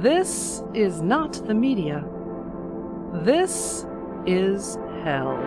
This is not the media. This is hell.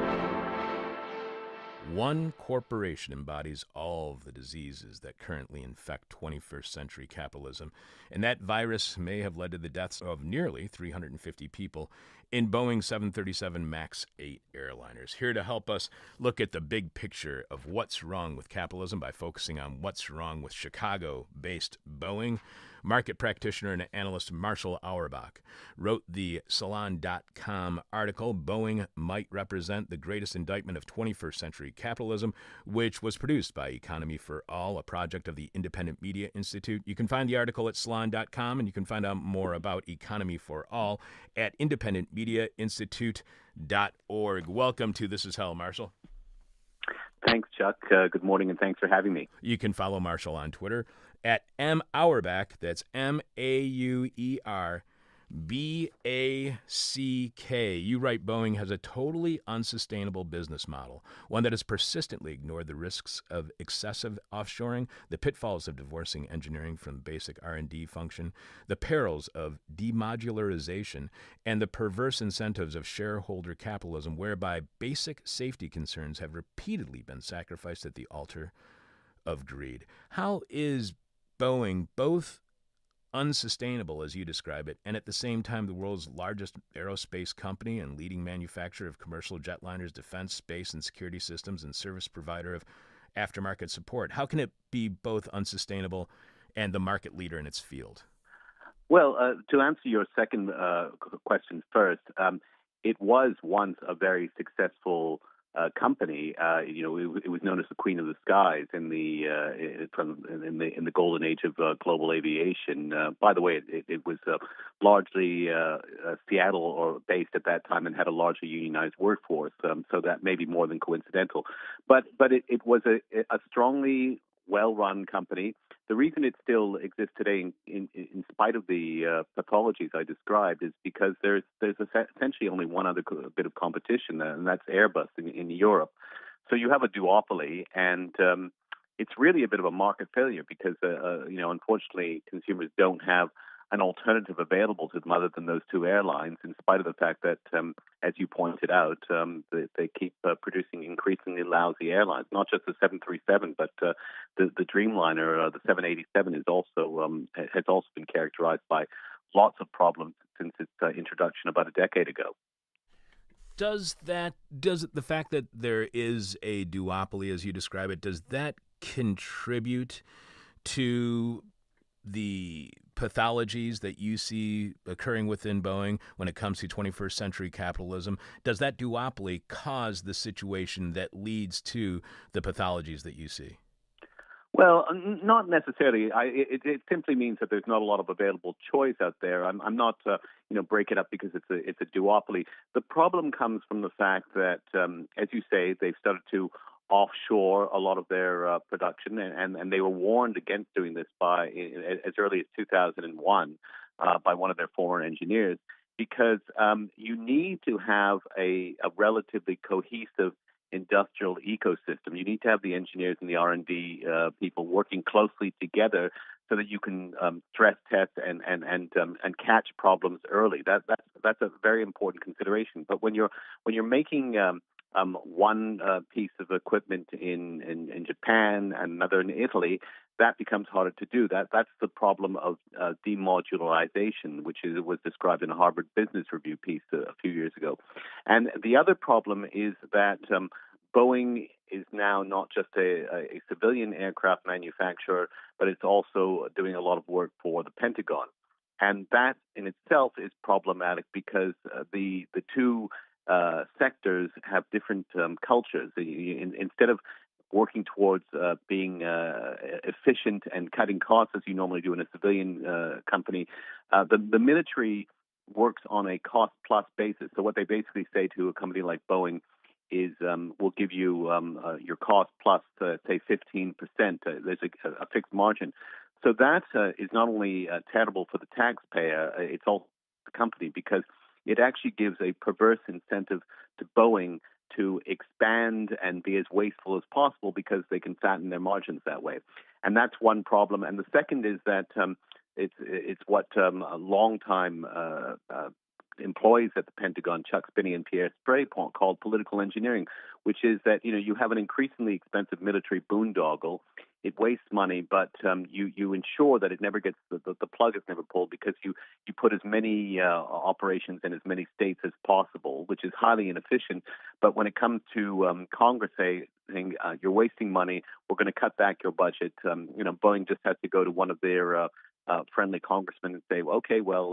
One corporation embodies all of the diseases that currently infect 21st century capitalism, and that virus may have led to the deaths of nearly 350 people in Boeing 737 MAX 8 airliners. Here to help us look at the big picture of what's wrong with capitalism by focusing on what's wrong with Chicago-based Boeing, market practitioner and analyst Marshall Auerback wrote the Salon.com article, Boeing Might Represent the Greatest Indictment of 21st Century Capitalism, which was produced by Economy for All, a project of the Independent Media Institute. You can find the article at Salon.com, and you can find out more about Economy for All at independentmediainstitute.org. Welcome to This Is Hell, Marshall. Thanks, Chuck. Good morning, and thanks for having me. You can follow Marshall on Twitter at Auerback. That's Auerback. You write Boeing has a totally unsustainable business model, one that has persistently ignored the risks of excessive offshoring, the pitfalls of divorcing engineering from basic R&D function, the perils of demodularization, and the perverse incentives of shareholder capitalism, whereby basic safety concerns have repeatedly been sacrificed at the altar of greed. How is Boeing both unsustainable, as you describe it, and at the same time the world's largest aerospace company and leading manufacturer of commercial jetliners, defense, space, and security systems, and service provider of aftermarket support? How can it be both unsustainable and the market leader in its field? Well, to answer your second question first, it was once a very successful company. It was known as the Queen of the Skies in the golden age of global aviation. By the way, it was largely Seattle or based at that time and had a largely unionized workforce. So that may be more than coincidental. But it was a strongly well-run company. The reason it still exists today, in spite of the pathologies I described, is because there's essentially only one other bit of competition, and that's Airbus in Europe. So you have a duopoly, and it's really a bit of a market failure because, unfortunately, consumers don't have an alternative available to them other than those two airlines, in spite of the fact that, as you pointed out, they keep producing increasingly lousy airlines. Not just the 737, but the Dreamliner, the 787, has also been characterized by lots of problems since its introduction about a decade ago. Does the fact that there is a duopoly, as you describe it, does that contribute to the pathologies that you see occurring within Boeing when it comes to 21st century capitalism? Does that duopoly cause the situation that leads to the pathologies that you see? Well, not necessarily. It simply means that there's not a lot of available choice out there. I'm not, break it up because it's a duopoly. The problem comes from the fact that, as you say, they've started to offshore a lot of their production, and they were warned against doing this by as early as 2001 by one of their former engineers, because you need to have a relatively cohesive industrial ecosystem. You need to have the engineers and the R&D people working closely together so that you can stress test and catch problems early. That's a very important consideration. But when you're making one piece of equipment in Japan and another in Italy, that becomes harder to do. That's the problem of demodularization, which was described in a Harvard Business Review piece a few years ago. And the other problem is that Boeing is now not just a civilian aircraft manufacturer, but it's also doing a lot of work for the Pentagon. And that in itself is problematic because the two sectors have different cultures. Instead of working towards being efficient and cutting costs as you normally do in a civilian company, the military works on a cost-plus basis. So what they basically say to a company like Boeing is, we'll give you your cost plus, say, 15%. There's a fixed margin. So that is not only terrible for the taxpayer, it's also the company, because it actually gives a perverse incentive to Boeing to expand and be as wasteful as possible because they can fatten their margins that way. And that's one problem. And the second is that It's what a longtime employees at the Pentagon, Chuck Spinney and Pierre Sprey, called political engineering, which is that you have an increasingly expensive military boondoggle. It wastes money, but you ensure that it never gets the plug is never pulled because you put as many operations in as many states as possible, which is highly inefficient. But when it comes to Congress saying you're wasting money, we're going to cut back your budget. Boeing just has to go to one of their friendly congressmen and say, well, okay, well,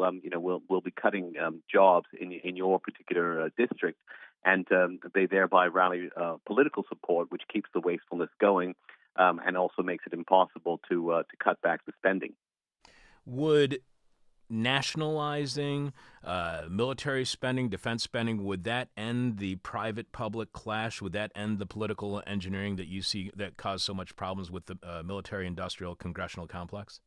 we'll be cutting jobs in your particular district, and they thereby rally political support, which keeps the wastefulness going. And also makes it impossible to cut back the spending. Would nationalizing military spending, defense spending, would that end the private-public clash? Would that end the political engineering that you see that caused so much problems with the military-industrial congressional complex?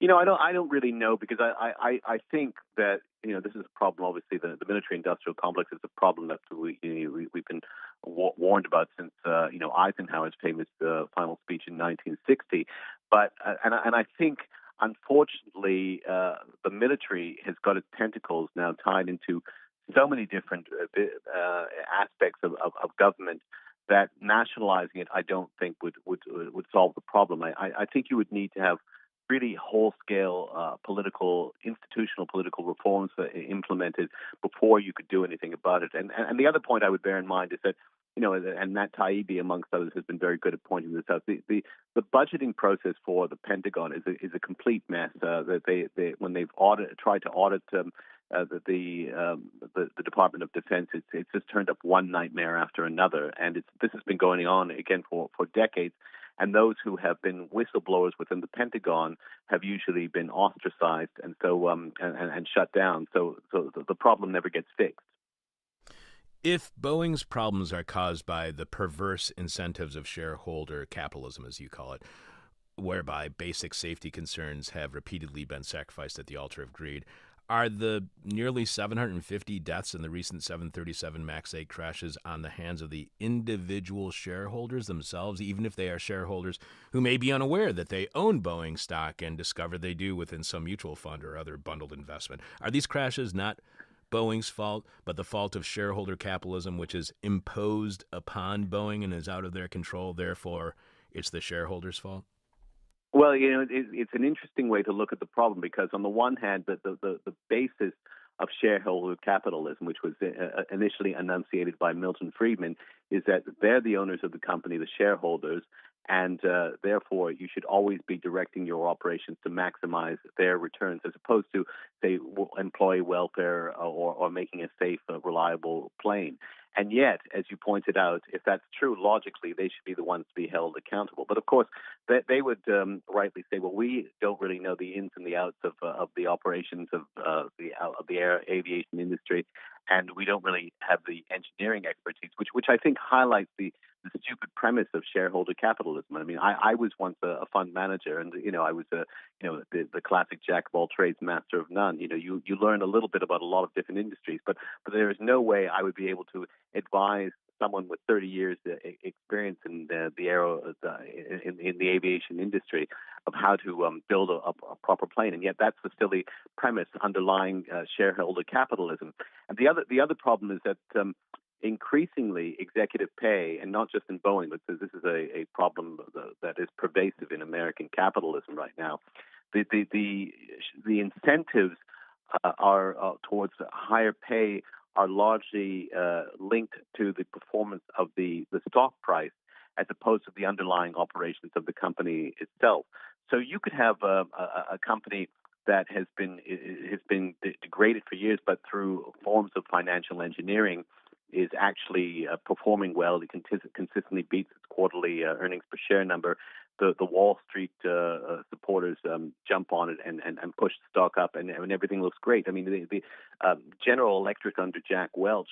I don't really know, because I think that this is a problem. Obviously, the military-industrial complex is a problem that we've been warned about since Eisenhower's famous final speech in 1960. But and I think, unfortunately, the military has got its tentacles now tied into so many different aspects of government that nationalizing it, I don't think would solve the problem. I think you would need to have really whole-scale institutional political reforms implemented before you could do anything about it. And the other point I would bear in mind is that, and Matt Taibbi, amongst others, has been very good at pointing this out. The budgeting process for the Pentagon is a complete mess. That they when they've tried to audit the Department of Defense, it's just turned up one nightmare after another, and this has been going on again for decades. And those who have been whistleblowers within the Pentagon have usually been ostracized and shut down. So the problem never gets fixed. If Boeing's problems are caused by the perverse incentives of shareholder capitalism, as you call it, whereby basic safety concerns have repeatedly been sacrificed at the altar of greed, are the nearly 750 deaths in the recent 737 MAX 8 crashes on the hands of the individual shareholders themselves, even if they are shareholders who may be unaware that they own Boeing stock and discover they do within some mutual fund or other bundled investment? Are these crashes not Boeing's fault, but the fault of shareholder capitalism, which is imposed upon Boeing and is out of their control? Therefore, it's the shareholders' fault? Well, it's an interesting way to look at the problem, because on the one hand, the basis of shareholder capitalism, which was initially enunciated by Milton Friedman, is that they're the owners of the company, the shareholders, and therefore you should always be directing your operations to maximize their returns, as opposed to, say, employee welfare or making a safe, reliable plane. And yet, as you pointed out, if that's true, logically, they should be the ones to be held accountable. But of course, they would rightly say, well, we don't really know the ins and the outs of the operations of the aviation industry, and we don't really have the engineering expertise, which I think highlights the stupid premise of shareholder capitalism. I mean, I was once a fund manager, and I was the classic jack of all trades, master of none. You learn a little bit about a lot of different industries, but there is no way I would be able to advise someone with 30 years experience in in the aviation industry of how to build a proper plane. And yet that's the silly premise underlying shareholder capitalism. And the other problem is that increasingly executive pay, and not just in Boeing, but this is a problem that is pervasive in American capitalism right now. The incentives are towards higher pay are largely linked to the performance of the stock price, as opposed to the underlying operations of the company itself. So you could have a company that has been degraded for years, but through forms of financial engineering is actually performing well. It consistently beats its quarterly earnings per share number. The Wall Street supporters jump on it and push the stock up, and everything looks great. I mean, the General Electric under Jack Welch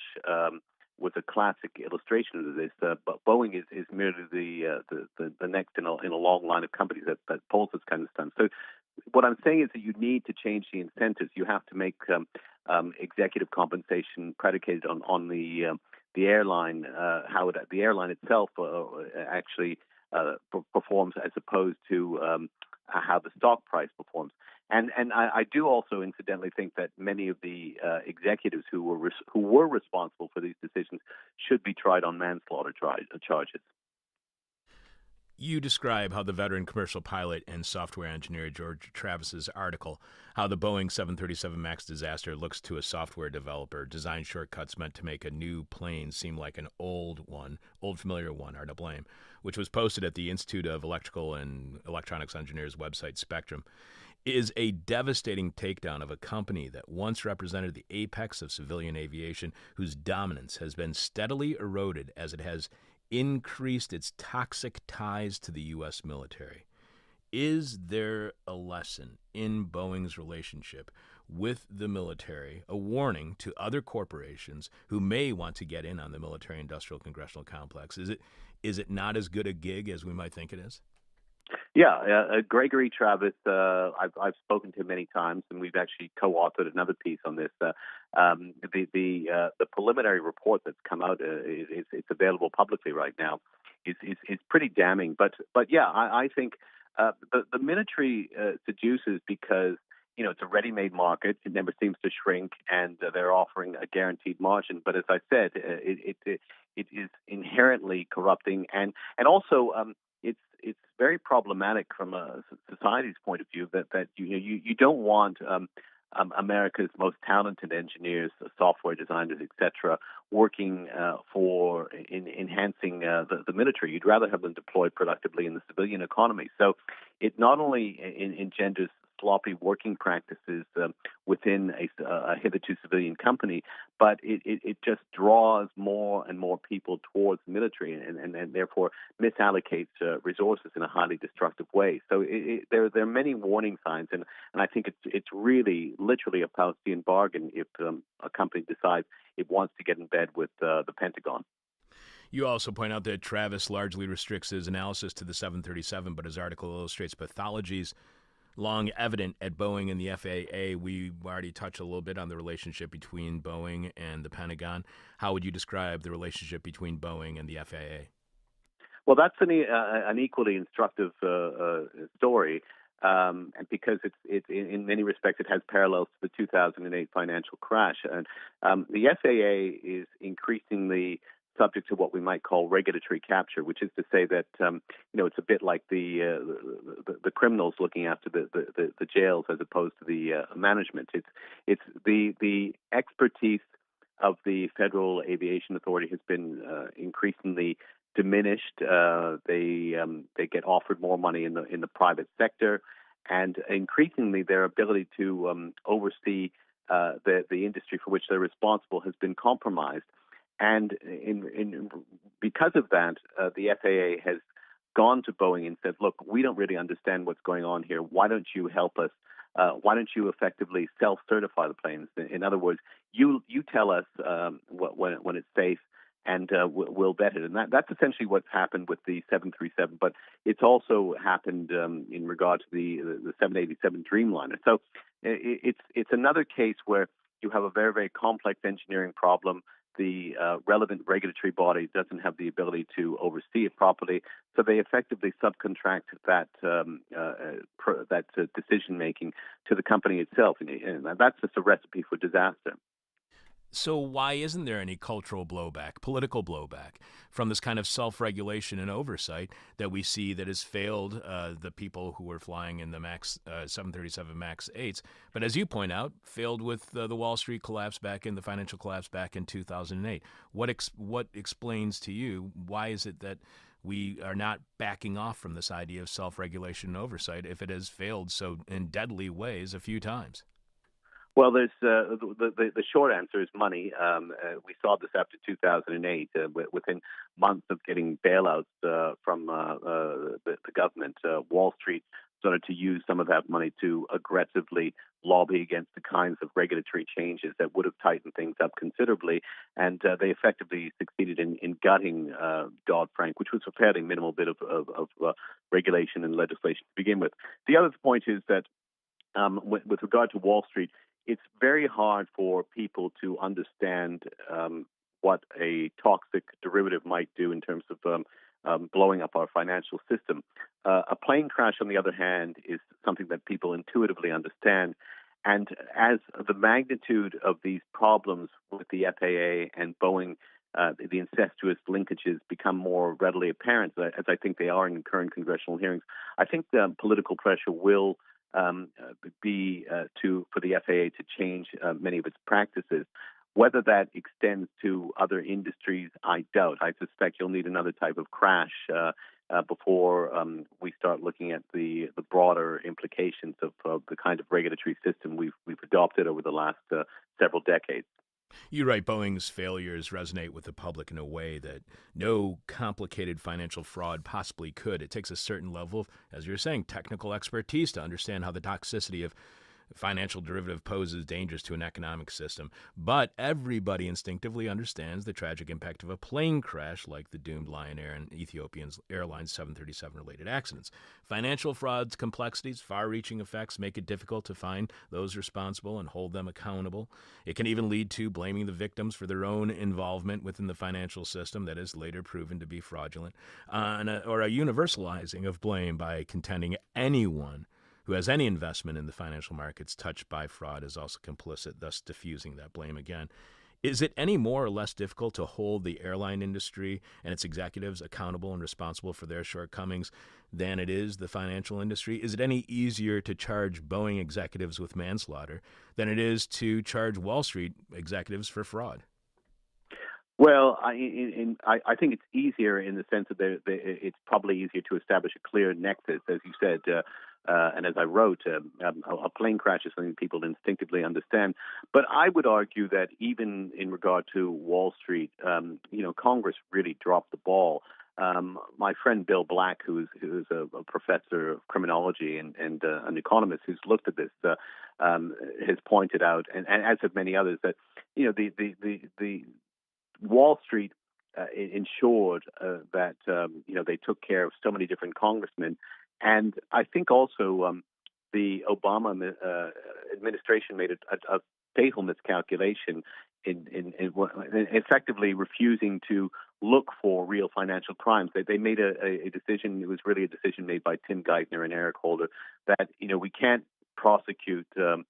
was a classic illustration of this. But Boeing is merely the next in a long line of companies that pulls this kind of stuff. So what I'm saying is that you need to change the incentives. You have to make executive compensation predicated on the airline, how the airline itself actually performs, as opposed to how the stock price performs. And I do also, incidentally, think that many of the executives who were responsible for these decisions should be tried on manslaughter charges. You describe how the veteran commercial pilot and software engineer George Travis's article, how the Boeing 737 MAX disaster looks to a software developer, design shortcuts meant to make a new plane seem like an old familiar one are to blame, which was posted at the Institute of Electrical and Electronics Engineers website Spectrum, is a devastating takedown of a company that once represented the apex of civilian aviation, whose dominance has been steadily eroded as it has increased its toxic ties to the U.S. military. Is there a lesson in Boeing's relationship with the military, a warning to other corporations who may want to get in on the military-industrial congressional complex? Is it not as good a gig as we might think it is? Yeah, Gregory Travis. I've spoken to him many times, and we've actually co-authored another piece on this. The preliminary report that's come out, it's available publicly right now, is pretty damning. But yeah, I think the military seduces because it's a ready-made market. It never seems to shrink, and they're offering a guaranteed margin. But as I said, it is inherently corrupting, and also it's very problematic from a society's point of view that you don't want America's most talented engineers, software designers, etc., working for enhancing the military. You'd rather have them deployed productively in the civilian economy. So it not only engenders sloppy working practices within a hitherto civilian company, but it just draws more and more people towards the military and therefore misallocates resources in a highly destructive way. So there are many warning signs, and I think it's really literally a Faustian bargain if a company decides it wants to get in bed with the Pentagon. You also point out that Travis largely restricts his analysis to the 737, but his article illustrates pathologies long evident at Boeing and the FAA. We already touched a little bit on the relationship between Boeing and the Pentagon. How would you describe the relationship between Boeing and the FAA? Well, that's an equally instructive story, and because it in many respects it has parallels to the 2008 financial crash. And the FAA is increasingly subject to what we might call regulatory capture, which is to say that it's a bit like the criminals looking after the jails as opposed to the management. It's the expertise of the Federal Aviation Authority has been increasingly diminished. They get offered more money in the private sector, and increasingly their ability to oversee the industry for which they're responsible has been compromised. And because of that, the FAA has gone to Boeing and said, look, we don't really understand what's going on here. Why don't you help us? Why don't you effectively self-certify the planes? In other words, you tell us when it's safe, and we'll vet it. And that's essentially what's happened with the 737, but it's also happened in regard to the 787 Dreamliner. So it's another case where you have a very, very complex engineering problem. The relevant regulatory body doesn't have the ability to oversee it properly, so they effectively subcontract that decision making to the company itself, and that's just a recipe for disaster. So why isn't there any cultural blowback, political blowback from this kind of self-regulation and oversight that we see that has failed the people who were flying in the MAX 737 MAX 8s, but as you point out, failed with the Wall Street collapse the financial collapse back in 2008? What explains to you why is it that we are not backing off from this idea of self-regulation and oversight if it has failed so in deadly ways a few times? Well, there's the short answer is money. We saw this after 2008, within months of getting bailouts from the government. Wall Street started to use some of that money to aggressively lobby against the kinds of regulatory changes that would have tightened things up considerably, and they effectively succeeded in gutting Dodd-Frank, which was a fairly minimal bit of regulation and legislation to begin with. The other point is that with regard to Wall Street, it's very hard for people to understand what a toxic derivative might do in terms of blowing up our financial system. A plane crash, on the other hand, is something that people intuitively understand. And as the magnitude of these problems with the FAA and Boeing, the incestuous linkages become more readily apparent, as I think they are in current congressional hearings, I think the political pressure will be for the FAA to change many of its practices. Whether that extends to other industries, I doubt. I suspect you'll need another type of crash before we start looking at the broader implications of the kind of regulatory system we've adopted over the last several decades. You write Boeing's failures resonate with the public in a way that no complicated financial fraud possibly could. It takes a certain level of, as you're saying, technical expertise to understand how the toxicity of financial derivative poses dangers to an economic system. But everybody instinctively understands the tragic impact of a plane crash like the doomed Lion Air and Ethiopian Airlines 737-related accidents. Financial fraud's complexities, far-reaching effects make it difficult to find those responsible and hold them accountable. It can even lead to blaming the victims for their own involvement within the financial system that is later proven to be fraudulent, or a universalizing of blame by contending anyone who has any investment in the financial markets touched by fraud is also complicit, thus diffusing that blame again. Is it any more or less difficult to hold the airline industry and its executives accountable and responsible for their shortcomings than it is the financial industry? Is it any easier to charge Boeing executives with manslaughter than it is to charge Wall Street executives for fraud? Well, I think it's easier in the sense that it's probably easier to establish a clear nexus, as you said, and as I wrote, a plane crash is something people instinctively understand. But I would argue that even in regard to Wall Street, Congress really dropped the ball. My friend Bill Black, who's a professor of criminology and an economist who's looked at this, has pointed out, and as have many others, that the Wall Street ensured that they took care of so many different congressmen, and I think also the Obama administration made a fatal miscalculation in effectively refusing to look for real financial crimes. They made a decision. It was really a decision made by Tim Geithner and Eric Holder that we can't prosecute the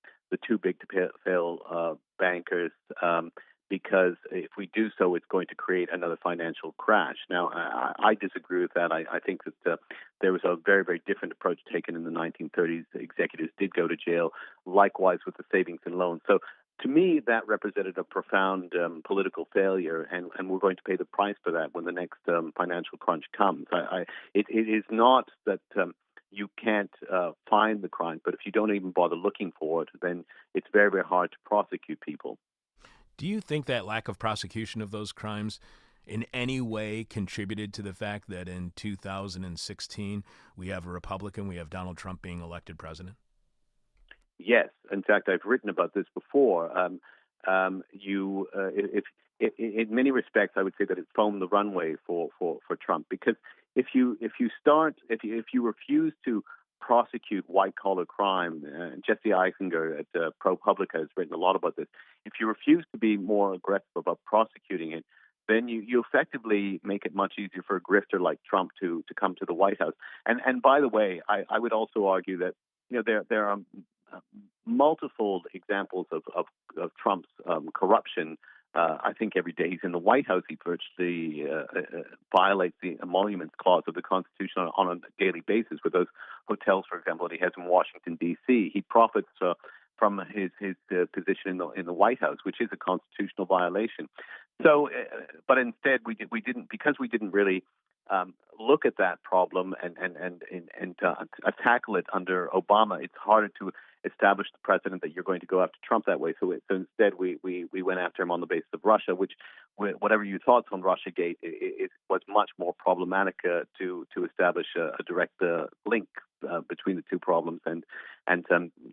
too big to fail bankers. Because if we do so, it's going to create another financial crash. Now, I disagree with that. I think that there was a very, very different approach taken in the 1930s. Executives did go to jail, likewise with the savings and loans. So to me, that represented a profound political failure, and we're going to pay the price for that when the next financial crunch comes. It is not that you can't find the crime, but if you don't even bother looking for it, then it's very, very hard to prosecute people. Do you think that lack of prosecution of those crimes in any way contributed to the fact that in 2016 we have a Republican, we have Donald Trump being elected president? Yes. In fact, I've written about this before. If in many respects, I would say that it foamed the runway for Trump, because if you refuse to prosecute white-collar crime. Jesse Eisinger at ProPublica has written a lot about this. If you refuse to be more aggressive about prosecuting it, then you effectively make it much easier for a grifter like Trump to come to the White House. And by the way, I would also argue that there are multiple examples of Trump's corruption. I think every day he's in the White House, he virtually violates the emoluments clause of the Constitution on a daily basis with those hotels, for example, that he has in Washington, D.C. He profits from his position in the White House, which is a constitutional violation. So, but instead we didn't really look at that problem and tackle it under Obama. It's harder to establish the precedent that you're going to go after Trump that way. So instead, we went after him on the basis of Russia, which, whatever your thoughts on Russiagate, it was much more problematic to establish a direct link between the two problems, and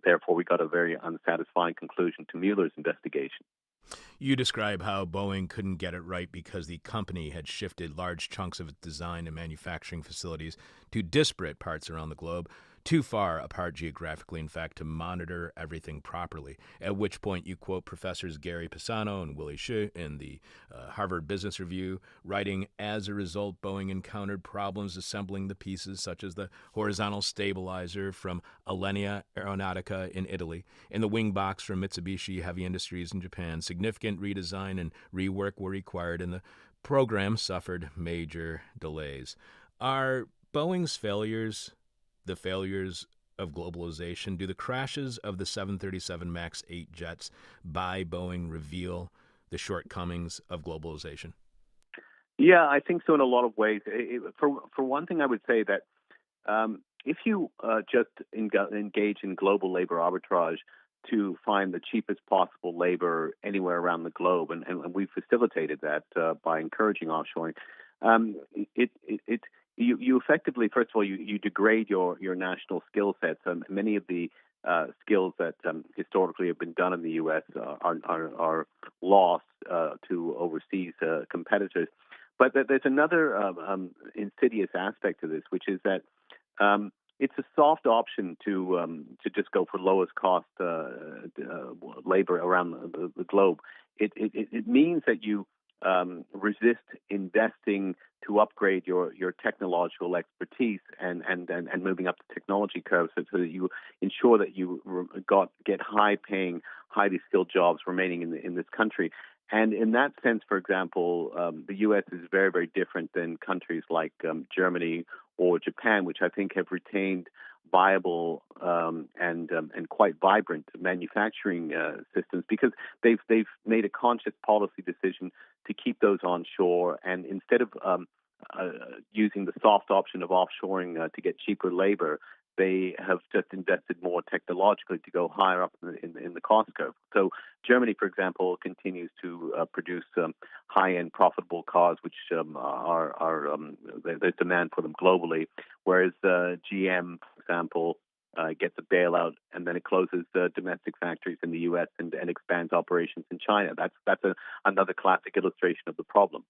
therefore we got a very unsatisfying conclusion to Mueller's investigation. You describe how Boeing couldn't get it right because the company had shifted large chunks of its design and manufacturing facilities to disparate parts around the globe. too far apart geographically, in fact, to monitor everything properly. At which point you quote Professors Gary Pisano and Willie Shih in the Harvard Business Review, writing, as a result, Boeing encountered problems assembling the pieces, such as the horizontal stabilizer from Alenia Aeronautica in Italy, and the wing box from Mitsubishi Heavy Industries in Japan. Significant redesign and rework were required, and the program suffered major delays. Are Boeing's failures the failures of globalization? Do the crashes of the 737 MAX 8 jets by Boeing reveal the shortcomings of globalization? Yeah, I think so in a lot of ways. For one thing, I would say that if you just engage in global labor arbitrage to find the cheapest possible labor anywhere around the globe, and we've facilitated that by encouraging offshoring, you effectively, first of all, you degrade your national skill sets. Many of the skills that historically have been done in the U.S. Are lost to overseas competitors. But there's another insidious aspect to this, which is that it's a soft option to just go for lowest cost labor around the globe. It means that you resist investing to upgrade your technological expertise and moving up the technology curve so that you ensure that you get high paying, highly skilled jobs remaining in this country. And in that sense, for example, the U.S. is very, very different than countries like Germany or Japan, which I think have retained viable and quite vibrant manufacturing systems because they've made a conscious policy decision to keep those onshore, and instead of using the soft option of offshoring to get cheaper labor, they have just invested more technologically to go higher up in the cost curve. So Germany, for example, continues to produce high-end profitable cars, which there's demand for them globally, whereas GM, for example, gets a bailout and then it closes domestic factories in the U.S. and expands operations in China. That's another classic illustration of the problem.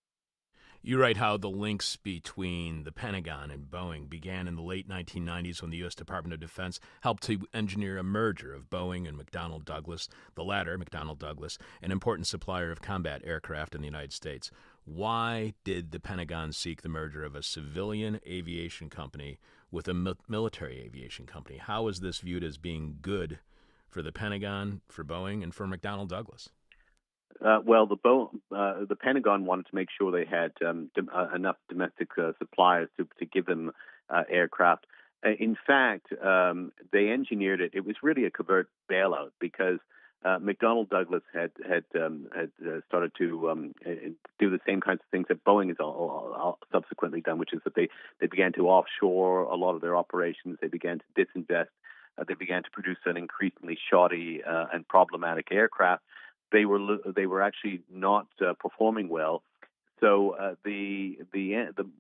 You write how the links between the Pentagon and Boeing began in the late 1990s when the U.S. Department of Defense helped to engineer a merger of Boeing and McDonnell Douglas, the latter, McDonnell Douglas, an important supplier of combat aircraft in the United States. Why did the Pentagon seek the merger of a civilian aviation company with a military aviation company? How is this viewed as being good for the Pentagon, for Boeing, and for McDonnell Douglas? Well, the Pentagon wanted to make sure they had enough domestic suppliers to give them aircraft. In fact, they engineered it. It was really a covert bailout because McDonnell Douglas had started to do the same kinds of things that Boeing has subsequently done, which is that they began to offshore a lot of their operations. They began to disinvest. They began to produce an increasingly shoddy and problematic aircraft. They were actually not performing well. So the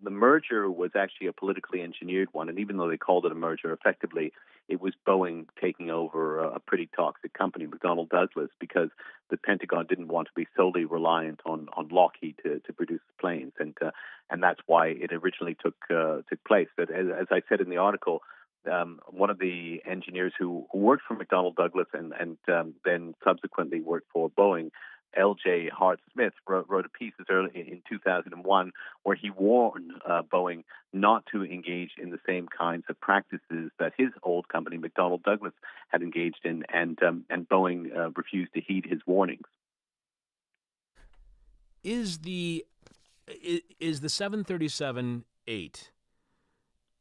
merger was actually a politically engineered one, and even though they called it a merger, effectively it was Boeing taking over a pretty toxic company, McDonnell Douglas, because the Pentagon didn't want to be solely reliant on Lockheed to produce planes, and that's why it originally took place. But as I said in the article, one of the engineers who worked for McDonnell Douglas and then subsequently worked for Boeing, L.J. Hart Smith, wrote a piece early in 2001 where he warned Boeing not to engage in the same kinds of practices that his old company, McDonnell Douglas, had engaged in, and Boeing refused to heed his warnings. Is the 737-8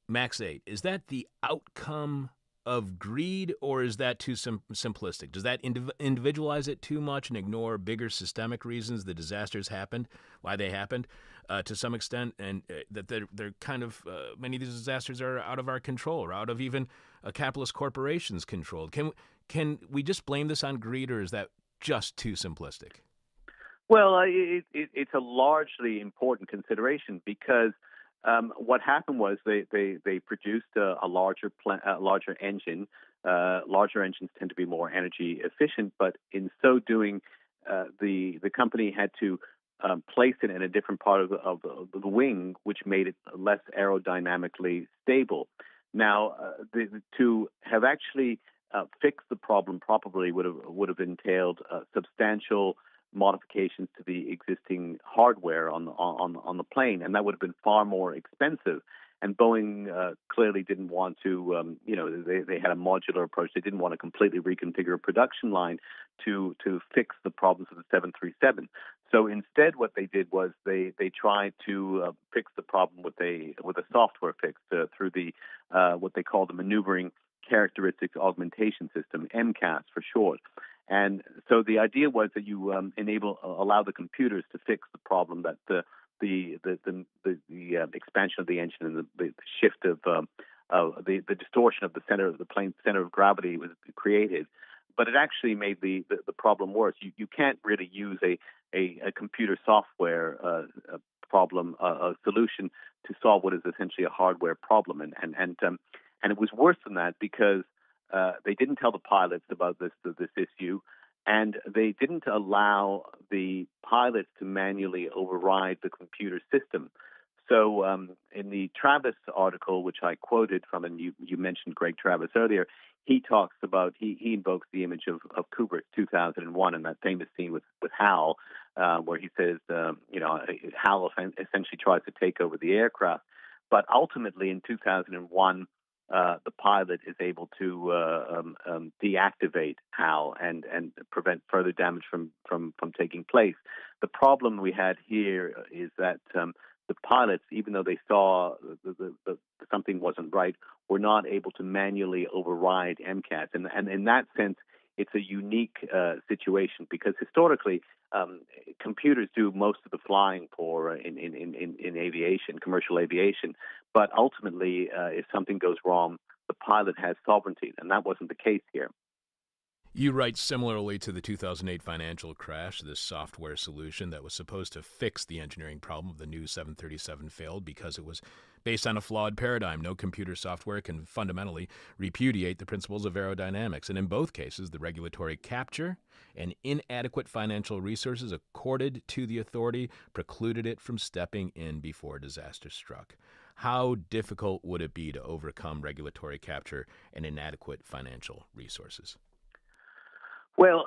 MAX 8, is that the outcome of greed, or is that too simplistic? Does that individualize it too much and ignore bigger systemic reasons the disasters happened, why they happened, to some extent, and that they're kind of many of these disasters are out of our control or out of even a capitalist corporation's control? Can we just blame this on greed, or is that just too simplistic? Well, it's a largely important consideration because what happened was they produced a larger engine. Larger engines tend to be more energy efficient, but in so doing, the company had to place it in a different part of the wing, which made it less aerodynamically stable. Now, to have actually fixed the problem properly would have entailed substantial modifications to the existing hardware on the plane, and that would have been far more expensive. And Boeing clearly didn't want to, they had a modular approach. They didn't want to completely reconfigure a production line to fix the problems of the 737. So instead, what they did was they tried to fix the problem with a software fix through the what they call the maneuvering characteristics augmentation system, MCAS for short. And so the idea was that you allow the computers to fix the problem that the expansion of the engine and the shift of the distortion of the center of the plane's center of gravity was created. But it actually made the problem worse. You can't really use a computer software problem a solution to solve what is essentially a hardware problem, and it was worse than that because they didn't tell the pilots about this issue, and they didn't allow the pilots to manually override the computer system. So in the Travis article, which I quoted from, and you mentioned Greg Travis earlier, he talks about, he invokes the image of Kubrick's 2001 and that famous scene with Hal, where he says, Hal essentially tries to take over the aircraft. But ultimately in 2001, the pilot is able to deactivate HAL and prevent further damage from taking place. The problem we had here is that the pilots, even though they saw the something wasn't right, were not able to manually override MCAS. And in that sense, it's a unique situation because historically, computers do most of the flying for in aviation, commercial aviation. But ultimately, if something goes wrong, the pilot has sovereignty, and that wasn't the case here. You write similarly to the 2008 financial crash, this software solution that was supposed to fix the engineering problem of the new 737 failed because it was based on a flawed paradigm. No computer software can fundamentally repudiate the principles of aerodynamics. And in both cases, the regulatory capture and inadequate financial resources accorded to the authority precluded it from stepping in before disaster struck. How difficult would it be to overcome regulatory capture and inadequate financial resources? Well,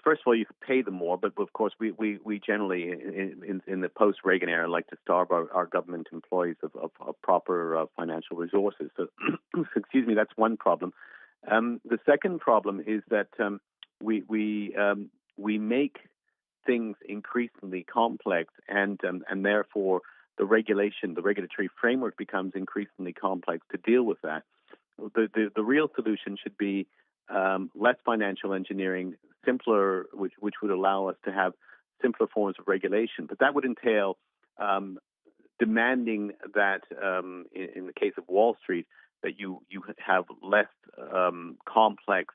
first of all, you could pay them more, but of course, we generally in the post-Reagan era like to starve our government employees of proper financial resources. So, excuse me, that's one problem. The second problem is that we make things increasingly complex, and therefore the regulatory framework becomes increasingly complex to deal with that. The real solution should be less financial engineering, simpler, which would allow us to have simpler forms of regulation. But that would entail demanding that, in the case of Wall Street, that you have less complex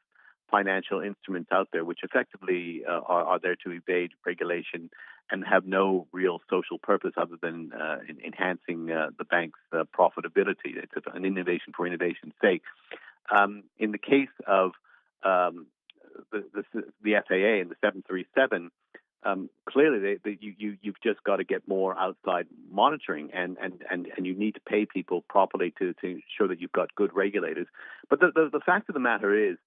financial instruments out there, which effectively are there to evade regulation and have no real social purpose other than enhancing the bank's profitability. It's an innovation for innovation's sake. In the case of the FAA and the 737, clearly you've just got to get more outside monitoring, and you need to pay people properly to ensure that you've got good regulators. But the fact of the matter is,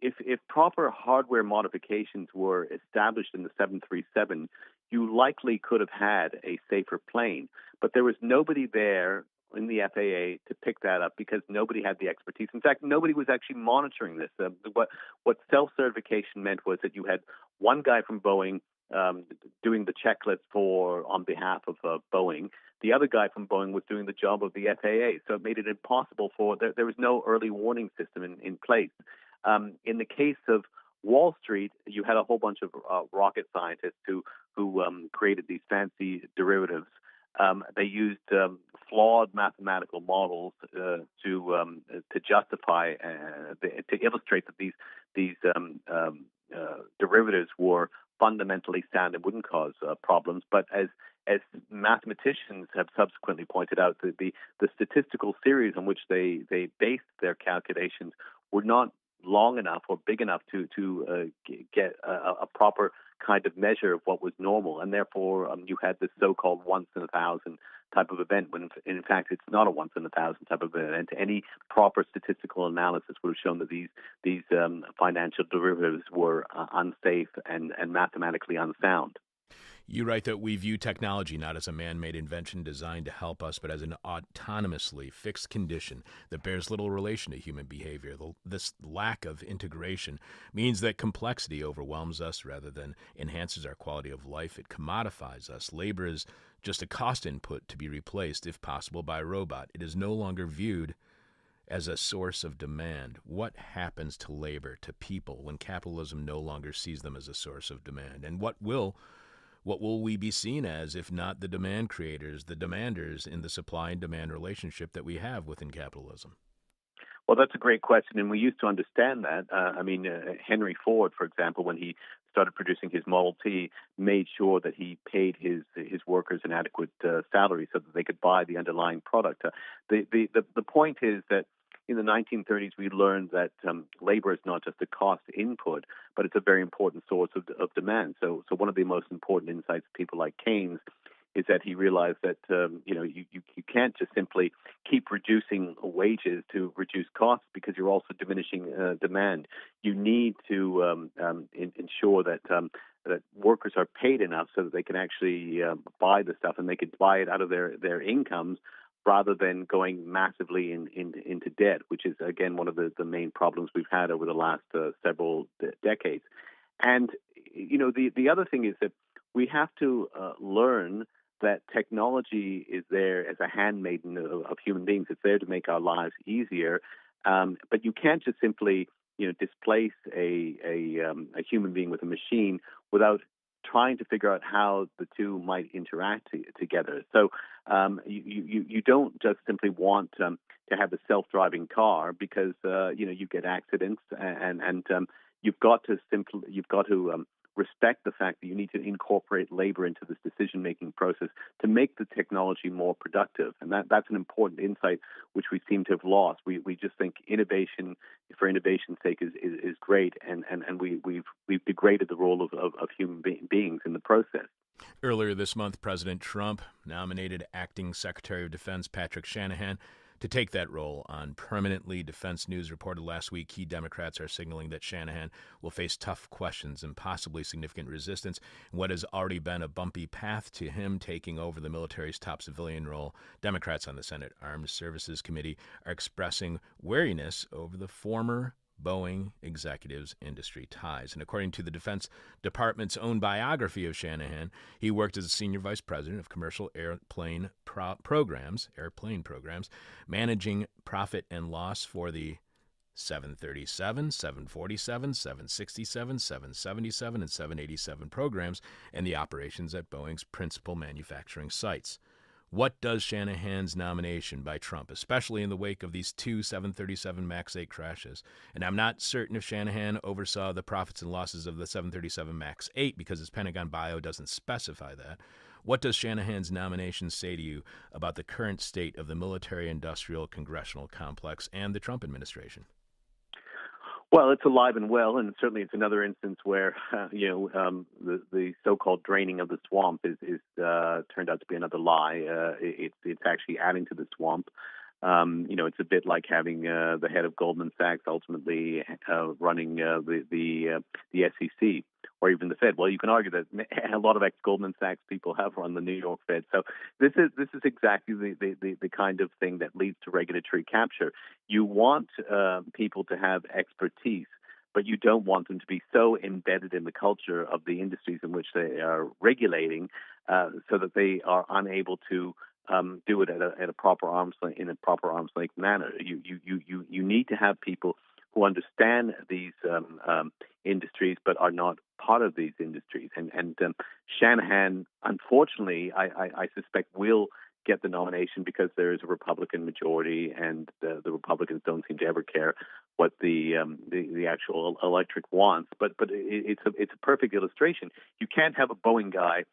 if proper hardware modifications were established in the 737, you likely could have had a safer plane. But there was nobody there in the FAA to pick that up because nobody had the expertise. In fact, nobody was actually monitoring this. What self-certification meant was that you had one guy from Boeing doing the checklist on behalf of Boeing. The other guy from Boeing was doing the job of the FAA. So it made it impossible there was no early warning system in place. In the case of Wall Street, you had a whole bunch of rocket scientists who created these fancy derivatives. They used flawed mathematical models to justify to illustrate that these derivatives were fundamentally sound and wouldn't cause problems. But as mathematicians have subsequently pointed out, the statistical series on which they based their calculations were not long enough or big enough to get a proper kind of measure of what was normal, and therefore you had this so-called once in 1,000 type of event, when in fact it's not a once in a thousand type of event. Any proper statistical analysis would have shown that these financial derivatives were unsafe and mathematically unsound. You write that we view technology not as a man-made invention designed to help us, but as an autonomously fixed condition that bears little relation to human behavior. This lack of integration means that complexity overwhelms us rather than enhances our quality of life. It commodifies us. Labor is just a cost input to be replaced, if possible, by a robot. It is no longer viewed as a source of demand. What happens to labor, to people, when capitalism no longer sees them as a source of demand? And what will we be seen as, if not the demand creators, the demanders in the supply and demand relationship that we have within capitalism? Well, that's a great question, and we used to understand that. Henry Ford, for example, when he started producing his Model T, made sure that he paid his workers an adequate salary so that they could buy the underlying product. The point is that in the 1930s, we learned that labor is not just a cost input, but it's a very important source of demand. So one of the most important insights of people like Keynes is that he realized that you can't just simply keep reducing wages to reduce costs, because you're also diminishing demand. You need to ensure that workers are paid enough so that they can actually buy the stuff, and they can buy it out of their incomes, rather than going massively into debt, which is, again, one of the main problems we've had over the last several decades. And, the other thing is that we have to learn that technology is there as a handmaiden of human beings. It's there to make our lives easier, but you can't just simply, displace a human being with a machine without trying to figure out how the two might interact together. So you don't just simply want to have a self-driving car, because you get accidents, and you've got to respect the fact that you need to incorporate labor into this decision-making process to make the technology more productive. And that's an important insight which we seem to have lost. We just think innovation for innovation's sake is great, and we've degraded the role of human beings in the process. Earlier this month, President Trump nominated Acting Secretary of Defense Patrick Shanahan to take that role on permanently. Defense News reported last week key Democrats are signaling that Shanahan will face tough questions and possibly significant resistance in what has already been a bumpy path to him taking over the military's top civilian role. Democrats on the Senate Armed Services Committee are expressing wariness over the former Boeing executive's industry ties. And according to the Defense Department's own biography of Shanahan, he worked as a senior vice president of commercial airplane programs, managing profit and loss for the 737, 747, 767, 777, and 787 programs, and the operations at Boeing's principal manufacturing sites. What does Shanahan's nomination by Trump, especially in the wake of these two 737 MAX 8 crashes, and I'm not certain if Shanahan oversaw the profits and losses of the 737 MAX 8 because his Pentagon bio doesn't specify that. What does Shanahan's nomination say to you about the current state of the military-industrial congressional complex and the Trump administration? Well, it's alive and well, and certainly it's another instance where the so-called draining of the swamp is turned out to be another lie. It's actually adding to the swamp. It's a bit like having the head of Goldman Sachs ultimately running the SEC or even the Fed. Well, you can argue that a lot of ex-Goldman Sachs people have run the New York Fed. So this is exactly the kind of thing that leads to regulatory capture. You want people to have expertise, but you don't want them to be so embedded in the culture of the industries in which they are regulating, so that they are unable to do it at a proper arm's length manner. You need to have people who understand these industries but are not part of these industries. And Shanahan, unfortunately, I suspect will get the nomination because there is a Republican majority, and the Republicans don't seem to ever care what the actual electorate wants. But it's a perfect illustration. You can't have a Boeing guy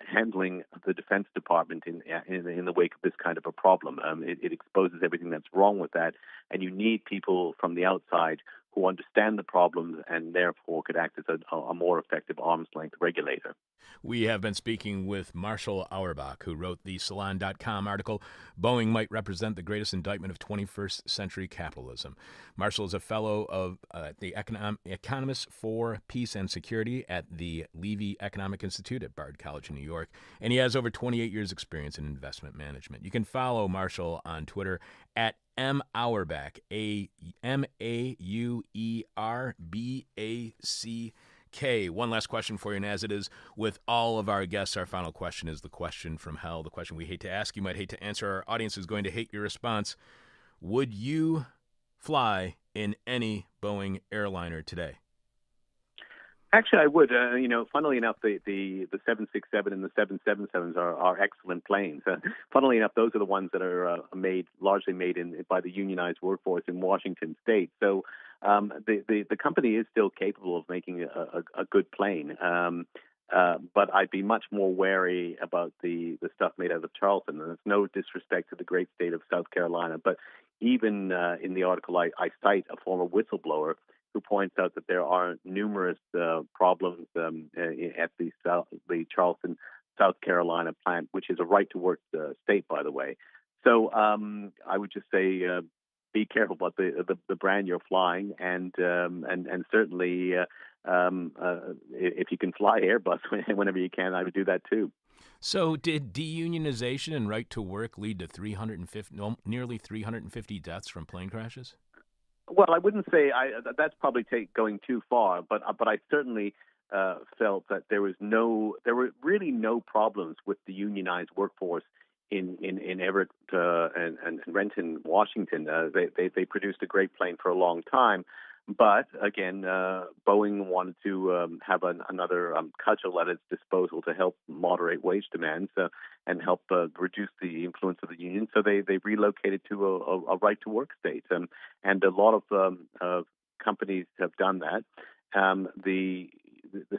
handling the Defense Department in the wake of this kind of a problem. It exposes everything that's wrong with that, and you need people from the outside who understand the problems and therefore could act as a more effective arm's length regulator. We have been speaking with Marshall Auerback, who wrote the Salon.com article, Boeing Might Represent the Greatest Indictment of 21st Century Capitalism. Marshall is a fellow of the Economist for Peace and Security at the Levy Economic Institute at Bard College in New York, and he has over 28 years' experience in investment management. You can follow Marshall on Twitter at @Auerback, AMAUERBACK. One last question for you, and as it is with all of our guests, our final question is the question from hell, the question we hate to ask, you might hate to answer, our audience is going to hate your response. Would you fly in any Boeing airliner today? Actually, I would. Funnily enough, the 767 and the 777s are excellent planes. Funnily enough, those are the ones that are largely made by the unionized workforce in Washington State. So the company is still capable of making a good plane. But I'd be much more wary about the stuff made out of Charleston. And there's no disrespect to the great state of South Carolina, but even in the article, I cite a former whistleblower who points out that there are numerous problems at the Charleston, South Carolina plant, which is a right-to-work state, by the way. So I would just say be careful about the brand you're flying, and certainly if you can fly Airbus whenever you can, I would do that too. So did deunionization and right to work lead to nearly 350 deaths from plane crashes? Well, I wouldn't say that's probably going too far, but I certainly felt that there were really no problems with the unionized workforce in Everett and Renton, Washington. They produced a great plane for a long time, but again, Boeing wanted to have another cudgel at its disposal to help moderate wage demands and help reduce the influence of the union. So they relocated to a right-to-work state, and a lot of companies have done that. The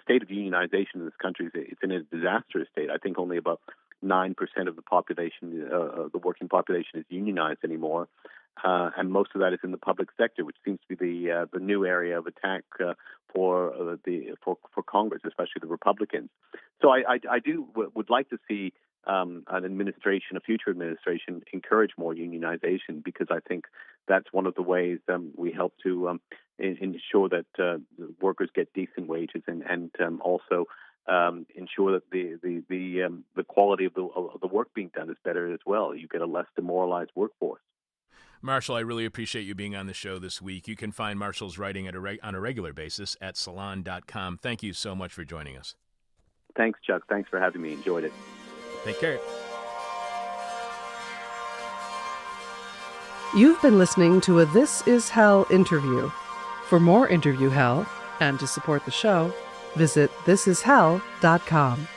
state of unionization in this country is in a disastrous state. I think only about 9% of the population, the working population, is unionized anymore, and most of that is in the public sector, which seems to be the new area of attack for Congress, especially the Republicans. So I would like to see an administration, a future administration, encourage more unionization, because I think that's one of the ways we help to ensure that workers get decent wages and also ensure that the quality of the work being done is better as well. You get a less demoralized workforce. Marshall, I really appreciate you being on the show this week. You can find Marshall's writing on a regular basis at Salon.com. Thank you so much for joining us. Thanks, Chuck. Thanks for having me. Enjoyed it. Take care. You've been listening to a This Is Hell interview. For more interview hell and to support the show, visit thisishell.com.